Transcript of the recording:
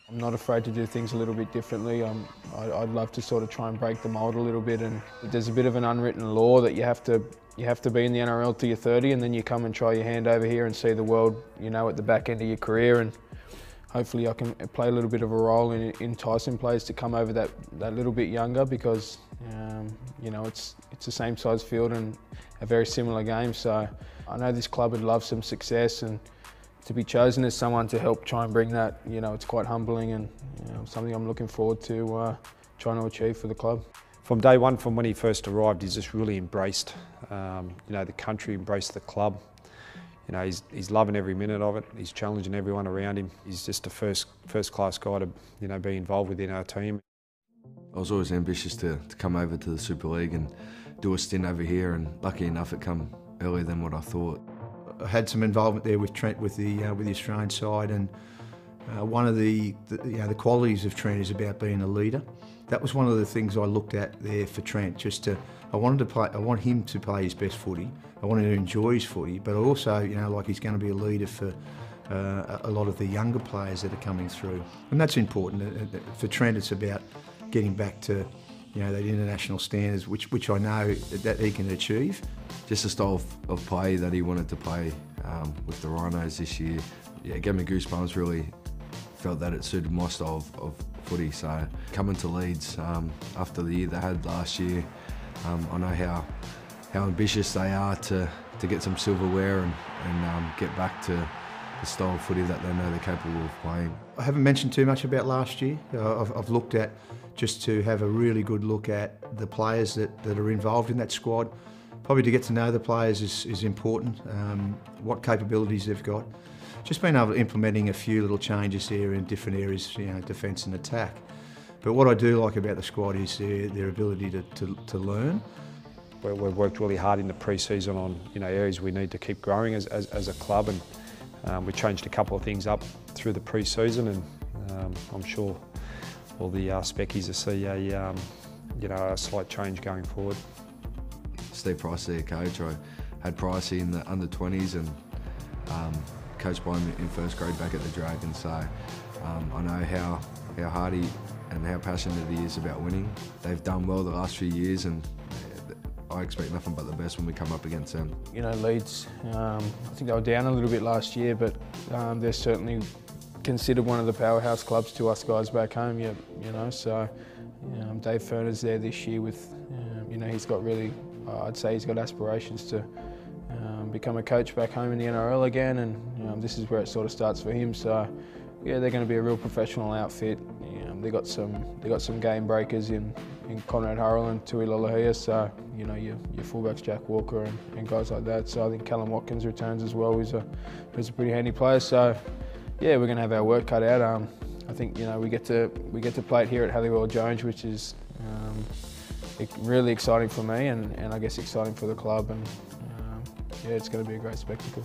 I'm not afraid to do things a little bit differently. I'd love to sort of try and break the mould a little bit, and there's a bit of an unwritten law that you have to be in the NRL till you're 30, and then you come and try your hand over here and see the world, at the back end of your career, and hopefully I can play a little bit of a role in enticing players to come over that little bit younger, because it's the same size field and a very similar game. So I know this club would love some success, and to be chosen as someone to help try and bring that, it's quite humbling, and something I'm looking forward to trying to achieve for the club. From day one, from when he first arrived, he's just really embraced, the country, embraced the club. He's loving every minute of it. He's challenging everyone around him. He's just a first-class guy to, be involved within our team. I was always ambitious to come over to the Super League and do a stint over here, and lucky enough it come earlier than what I thought. I had some involvement there with Trent with the Australian side, and one of the qualities of Trent is about being a leader. That was one of the things I looked at there for Trent. I want him to play his best footy. I want him to enjoy his footy, but also, he's going to be a leader for a lot of the younger players that are coming through, and that's important. For Trent, it's about getting back to that international standards, which I know that he can achieve. Just the style of play that he wanted to play with the Rhinos this year, it gave me goosebumps. Really felt that it suited my style of footy. So coming to Leeds after the year they had last year, I know how ambitious they are to get some silverware and get back to the style of footy that they know they're capable of playing. I haven't mentioned too much about last year. I've looked at just to have a really good look at the players that are involved in that squad. Probably to get to know the players is important, what capabilities they've got. Just been able to implementing a few little changes here in different areas, defence and attack. But what I do like about the squad is their ability to learn. We've worked really hard in the pre-season on areas we need to keep growing as a club, and we changed a couple of things up through the pre-season, and I'm sure all the speckies will see a slight change going forward. Steve Price, their coach. I had Pricey in the under-20s and coached by him in first grade back at the Dragons, so I know how hard he and how passionate he is about winning. They've done well the last few years, and I expect nothing but the best when we come up against them. Leeds, I think they were down a little bit last year, but they're certainly considered one of the powerhouse clubs to us guys back home. So Dave Ferner's there this year with, he's got really, I'd say he's got aspirations to become a coach back home in the NRL again, and this is where it sort of starts for him. So yeah, they're going to be a real professional outfit. They got some game breakers in Conrad Hurrell and Tui Lolohea, so your fullbacks Jack Walker and guys like that. So I think Callum Watkins returns as well, who's a pretty handy player. So yeah, we're going to have our work cut out. I think we get to play it here at Halliwell Jones, which is really exciting for me, and I guess exciting for the club, and yeah, it's going to be a great spectacle.